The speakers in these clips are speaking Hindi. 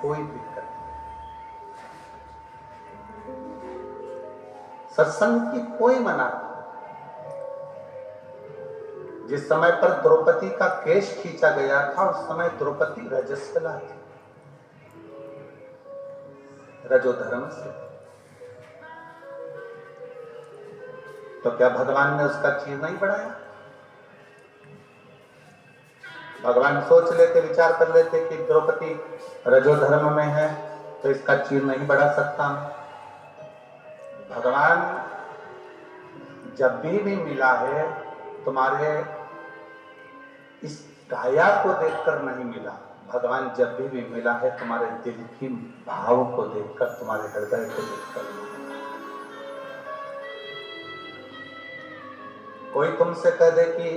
कोई दिक्कत नहीं। सत्संग की कोई मना नहीं। जिस समय पर द्रौपदी का केश खींचा गया था उस समय द्रौपदी रजस्वला थी, रजोधर्म से। तो क्या भगवान ने उसका चीर नहीं बढ़ाया? भगवान सोच लेते, विचार कर लेते कि द्रौपदी रजोधर्म में है तो इसका चीर नहीं बढ़ा सकता मैं। भगवान जब भी मिला है तुम्हारे इस काया को देखकर नहीं मिला, भगवान जब भी मिला है तुम्हारे दिल की भाव को देखकर, तुम्हारे हृदय को देखकर। कोई तुमसे कह दे कि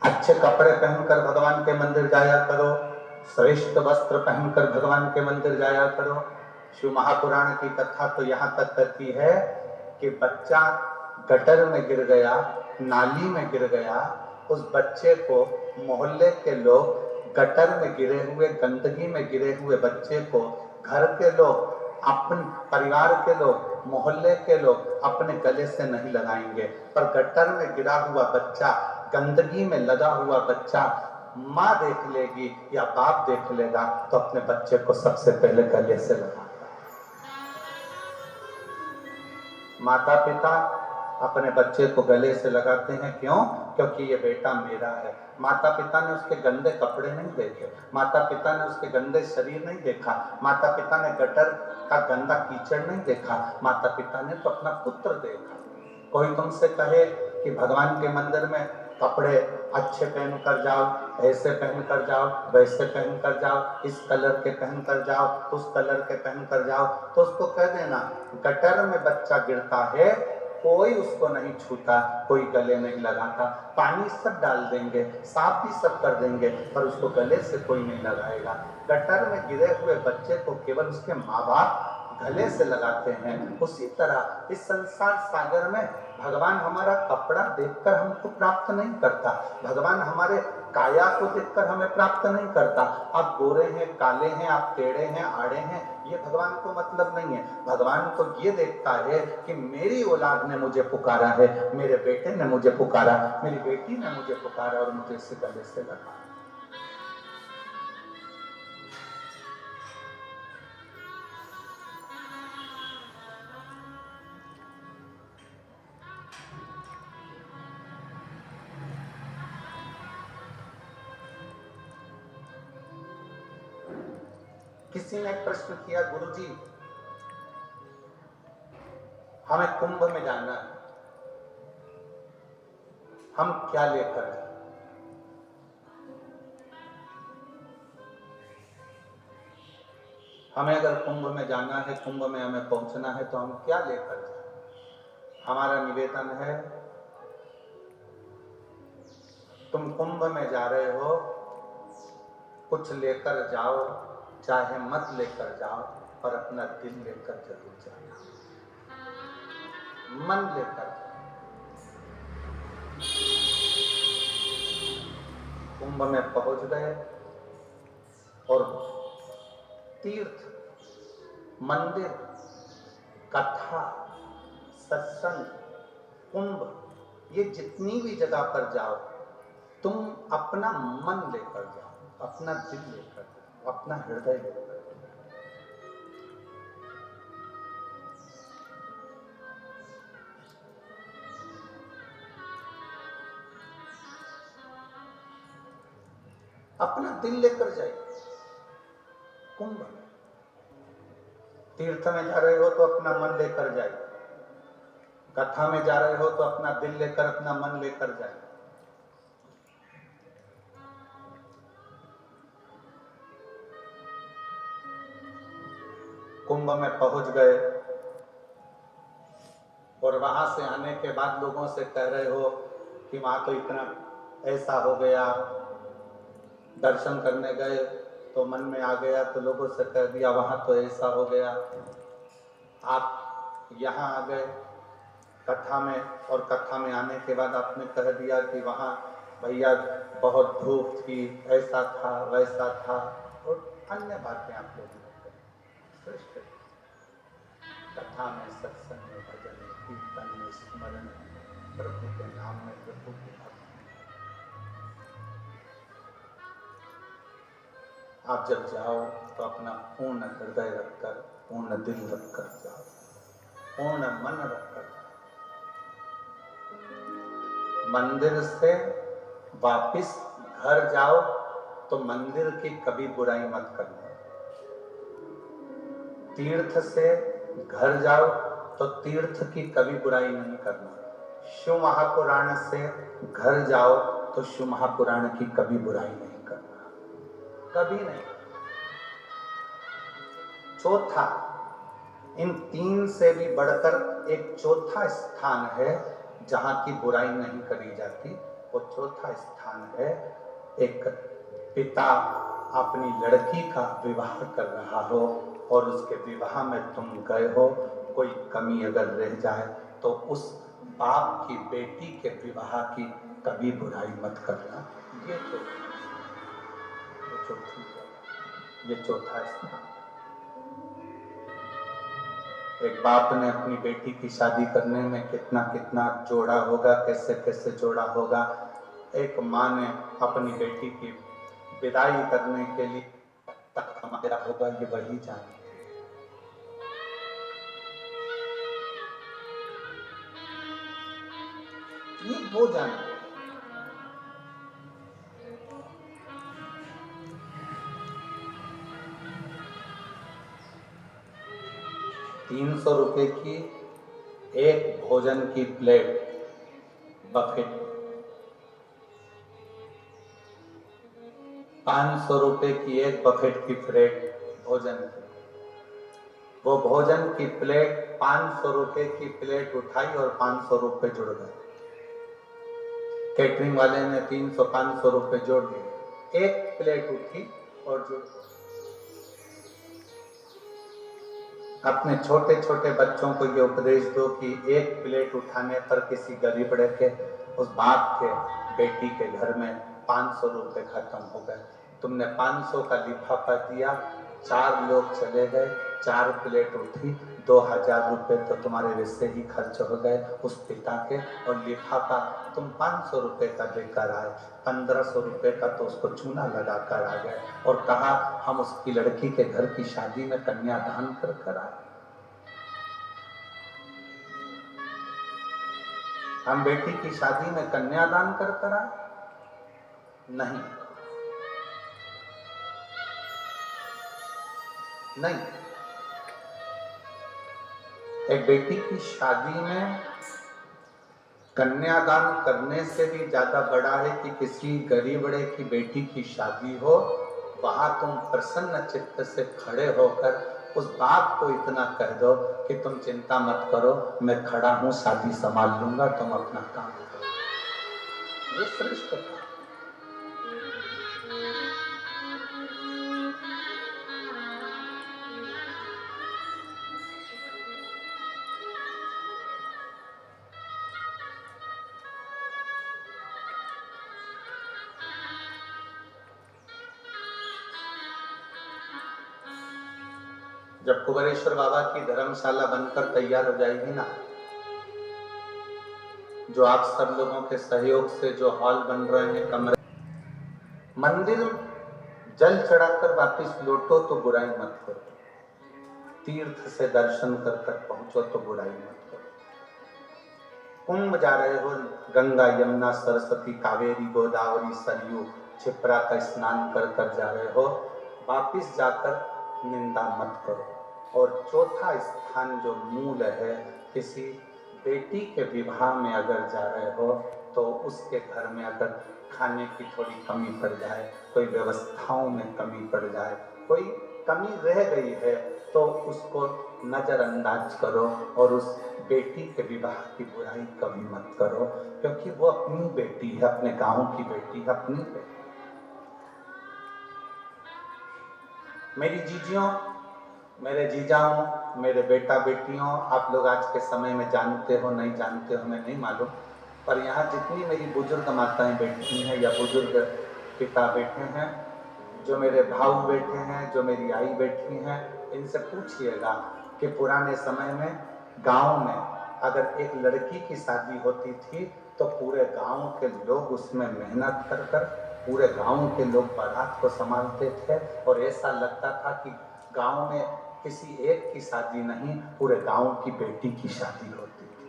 अच्छे कपड़े पहनकर भगवान के मंदिर जाया करो, श्रेष्ठ वस्त्र पहनकर भगवान के मंदिर जाया करो। शिव महापुराण की कथा तो यहाँ तक कहती है कि बच्चा गटर में गिर गया, नाली में गिर गया, उस बच्चे को मोहल्ले के लोग, गटर में गिरे हुए, गंदगी में गिरे हुए बच्चे को घर के लोग, अपने परिवार के लोग, मोहल्ले के लोग अपने गले से नहीं लगाएंगे, पर गटर में गिरा हुआ बच्चा, गंदगी में लगा हुआ बच्चा माँ देख लेगी या बाप देख लेगा तो अपने बच्चे को सबसे पहले गले से लगाता है। माता पिता अपने बच्चे को गले से लगाते हैं, क्यों? क्योंकि ये बेटा मेरा है। माता पिता ने उसके गंदे कपड़े नहीं देखे, माता पिता ने उसके गंदे शरीर नहीं देखा, माता पिता ने गटर का गंदा कीचड़ नहीं देखा, माता पिता ने तो अपना पुत्र देखा। कोई तुमसे कहे कि भगवान के मंदिर में कपड़े अच्छे पहन कर जाओ, ऐसे पहन कर जाओ, वैसे पहन कर जाओ, इस कलर के पहन कर जाओ, उस कलर के पहन कर जाओ, तो उसको कह देना गटर में बच्चा गिरता है, कोई उसको नहीं छूता, कोई गले नहीं लगाता, पानी सब डाल देंगे, साफ भी सब कर देंगे, पर उसको गले से कोई नहीं लगाएगा। गटर में गिरे हुए बच्चे को केवल उसके माँ बाप गले से लगाते हैं। उसी तरह इस संसार सागर में भगवान हमारा कपड़ा देखकर हमको प्राप्त नहीं करता, भगवान हमारे काया को देखकर हमें प्राप्त नहीं करता। आप गोरे हैं, काले हैं, आप टेढ़े हैं, आड़े हैं, ये भगवान को मतलब नहीं है। भगवान तो ये देखता है कि मेरी औलाद ने मुझे पुकारा है, मेरे बेटे ने मुझे पुकारा, मेरी बेटी ने मुझे पुकारा और मुझे इसे गले से लगा। किसी ने प्रश्न किया, गुरुजी हमें कुंभ में जाना है, हम क्या लेकर जाएं? हमें अगर कुंभ में जाना है, कुंभ में हमें पहुंचना है तो हम क्या लेकर जाएं? हमारा निवेदन है, तुम कुंभ में जा रहे हो, कुछ लेकर जाओ, चाहे मत लेकर जाओ, पर अपना दिल लेकर जरूर जाना, मन लेकर जाओ। कुंभ में पहुंच गए और तीर्थ, मंदिर, कथा, सत्संग, कुंभ, ये जितनी भी जगह पर जाओ, तुम अपना मन लेकर जाओ, अपना दिल लेकर जाओ, अपना हृदय लेकर जाओ। अपना दिल लेकर जाइए। कुंभ में, तीर्थ में जा रहे हो तो अपना मन लेकर जाइए, कथा में जा रहे हो तो अपना दिल लेकर, अपना मन लेकर जाइए। कुंभ में पहुंच गए और वहां से आने के बाद लोगों से कह रहे हो कि वहां तो इतना ऐसा हो गया, दर्शन करने गए तो मन में आ गया तो लोगों से कह दिया वहां तो ऐसा हो गया। आप यहाँ आ गए कथा में, और कथा में आने के बाद आपने कह दिया कि वहां भैया बहुत धूप थी, ऐसा था, वैसा था, और अन्य बातें आप लोग न करें। श्रेष्ठ कथा में, सत्संग में, भजन में, कीर्तन में, स्मरण में, प्रभु के नाम में, प्रभु की भक्ति में। आप जब जाओ तो अपना पूर्ण हृदय रखकर, पूर्ण दिल रखकर जाओ, पूर्ण मन रखकर। मंदिर से वापिस घर जाओ तो मंदिर की कभी बुराई मत करना। तीर्थ से घर जाओ तो तीर्थ की कभी बुराई नहीं करना। शिव महापुराण से घर जाओ तो शिव महापुराण की कभी बुराई नहीं करना, कभी नहीं। चौथा, इन तीन से भी बढ़कर एक चौथा स्थान है जहां की बुराई नहीं करी जाती। वो चौथा स्थान है, एक पिता अपनी लड़की का विवाह कर रहा हो और उसके विवाह में तुम गए हो, कोई कमी अगर रह जाए तो उस बाप की बेटी के विवाह की कभी बुराई मत करना। ये चौथा स्थान। एक बाप ने अपनी बेटी की शादी करने में कितना कितना जोड़ा होगा, कैसे कैसे जोड़ा होगा। एक माँ ने अपनी बेटी की विदाई करने के लिए तक कमाया होगा, ये वही जानती है। ये वो जानते। 300 रुपए की एक भोजन की प्लेट बफेट, 500 रुपए की एक बफेट की प्लेट भोजन की। वो भोजन की प्लेट 500 रुपए की प्लेट उठाई और 500 रुपए जुड़ गए। कैटरिंग वाले ने 300-500 रुपए जोड़ दिए, एक प्लेट उठी और जुड़ गई। अपने छोटे छोटे बच्चों को ये उपदेश दो कि एक प्लेट उठाने पर किसी गरीबड़े के, उस बाप के बेटी के घर में 500 रुपए खत्म हो गए। तुमने 500 का लिफाफा दिया, 4 लोग चले गए, 4 प्लेट उठी, 2000 रुपए तो तुम्हारे वैसे ही खर्च हो गए उस पिता के। और लिफाफा तुम 500 रुपए का लेकर आए, 1500 रुपए का तो उसको चूना लगा कर आ गए और कहा हम उसकी लड़की के घर की शादी में कन्यादान कर आए। हम बेटी की शादी में कन्यादान कर आए? नहीं, नहीं। एक बेटी की शादी में कन्यादान करने से भी ज्यादा बड़ा है कि किसी गरीबड़े की बेटी की शादी हो, वहां तुम प्रसन्न चित्त से खड़े होकर उस बाप को इतना कह दो कि तुम चिंता मत करो, मैं खड़ा हूं, शादी संभाल लूंगा, तुम अपना काम करो। ये श्रेष्ठ था। जब कुबेरेश्वर बाबा की धर्मशाला बनकर तैयार हो जाएगी ना, जो आप सब लोगों के सहयोग से जो हॉल बन रहे हैं, कमरे, मंदिर जल चढ़ाकर वापस लौटो तो बुराई मत करो, तीर्थ से दर्शन कर पहुंचो तो बुराई मत करो। कुंभ जा रहे हो, गंगा यमुना सरस्वती कावेरी गोदावरी सरयू क्षिप्रा का स्नान कर जा रहे हो, वापिस जाकर निंदा मत करो। और चौथा स्थान जो मूल है, किसी बेटी के विवाह में अगर जा रहे हो तो उसके घर में अगर खाने की थोड़ी कमी पड़ जाए, कोई व्यवस्थाओं में कमी पड़ जाए, कोई कमी रह गई है तो उसको नजरअंदाज करो और उस बेटी के विवाह की बुराई कभी मत करो, क्योंकि वो अपनी बेटी है, अपने गांव की बेटी है, अपनी बेटी। मेरी जीजियों, मेरे जीजाओं, मेरे बेटा बेटियों, आप लोग आज के समय में जानते हो नहीं जानते हो हमें नहीं मालूम, पर यहाँ जितनी मेरी बुजुर्ग माताएं बैठी हैं या बुजुर्ग पिता बैठे हैं, जो मेरे भाऊ बैठे हैं, जो मेरी आई बैठी हैं, इनसे पूछिएगा कि पुराने समय में गांव में अगर एक लड़की की शादी होती थी तो पूरे गांव के लोग उसमें मेहनत कर कर पूरे गांव के लोग बारात को संभालते थे और ऐसा लगता था कि गांव में किसी एक की शादी नहीं, पूरे गांव की बेटी की शादी होती थी,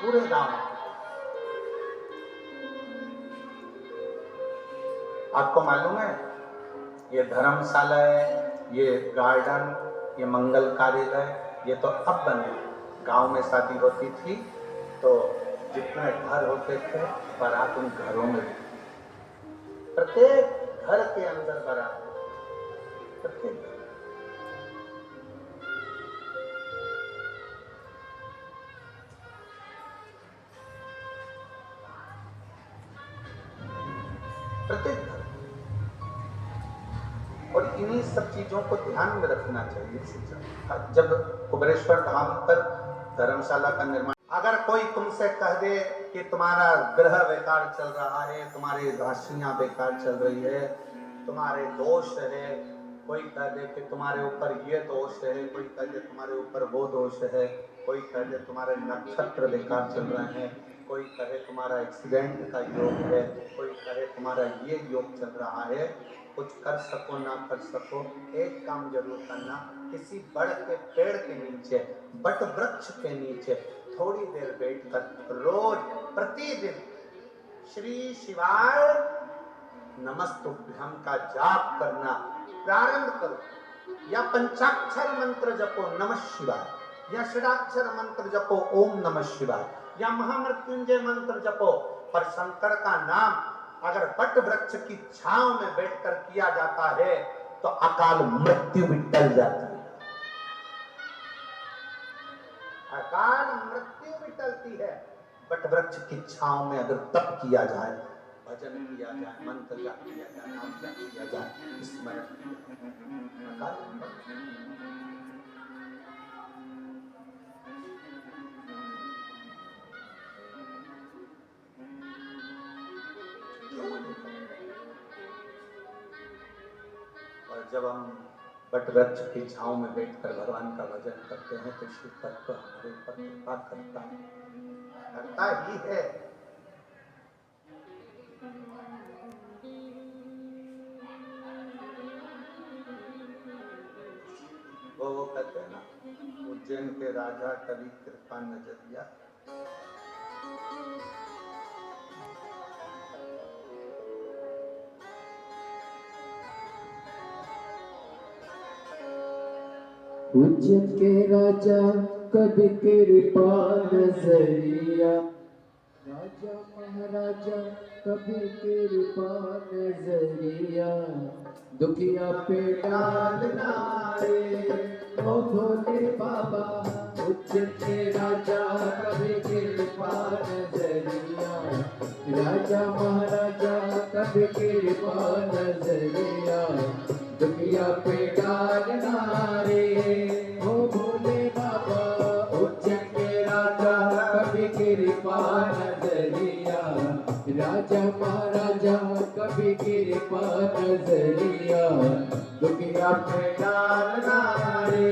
पूरे गांव। आपको मालूम है ये धर्मशाला है, ये गार्डन, ये मंगल कार्यालय, ये तो अब बने। गांव में शादी होती थी तो जितने घर होते थे बारात उन घरों में, प्रत्येक घर के अंदर बारात, प्रत्येक प्रत्येक घर। और इन्हीं सब चीजों को ध्यान में रखना चाहिए। जब कुबेरेश्वर धाम पर धर्मशाला का निर्माण, अगर कोई तुमसे कह दे कि तुम्हारा ग्रह बेकार चल रहा है, तुम्हारी राशियां बेकार चल रही है, तुम्हारे दोष है, कोई कह दे कि तुम्हारे ऊपर ये दोष है, कोई कह दे तुम्हारे ऊपर वो दोष है, कोई कह दे तुम्हारे नक्षत्र बेकार चल रहे हैं, कोई कहे तुम्हारा एक्सीडेंट का योग है, कोई कहे तुम्हारा ये योग चल रहा है, कुछ कर सको ना कर सको, एक काम जरूर करना, किसी बड़ के पेड़ के नीचे, बट वृक्ष के नीचे थोड़ी देर बैठकर रोज प्रतिदिन श्री शिवाय नमस्तुभ्यं का जाप करना प्रारंभ करो, या पंचाक्षर मंत्र जपो नमः शिवाय, या षडाक्षर मंत्र जपो ओम नमः शिवाय, या महामृत्युंजय मंत्र जपो। पर शंकर का नाम अगर बट वृक्ष की छांव में बैठकर किया जाता है तो अकाल मृत्यु भी टल जाती है, अकाल मृत्यु भी टलती है। बट वृक्ष की छांव में अगर तप किया जाए, भजन किया जाए, मंत्र जाप किया जाए, नाम जाप किया जाए, स्मरण किया जाए, और जब हम बट वृक्ष की छांव में बैठकर भगवान का भजन करते हैं तो शिव तत्व हमारे ऊपर कृपा करता ही है। वो कहते हैं ना, उज्जैन के राजा कभी कृपा नजरिया, उज्जैन के राजा कभी कृपा नजरिया, राजा महाराजा कभी कृपा नजरिया, दुखिया पे डालना रे ओ भोले बाबा। उज्जैन के राजा कभी कृपा नजरिया, राजा महाराजा कभी कृपा नजरिया, दुखिया पे डालना रे ओ भोले बाबा। उज्जैन के राजा कभी कृपा नजरिया, राजा महाराजा कभी कृपा नजरिया, दुखिया पे डालना रे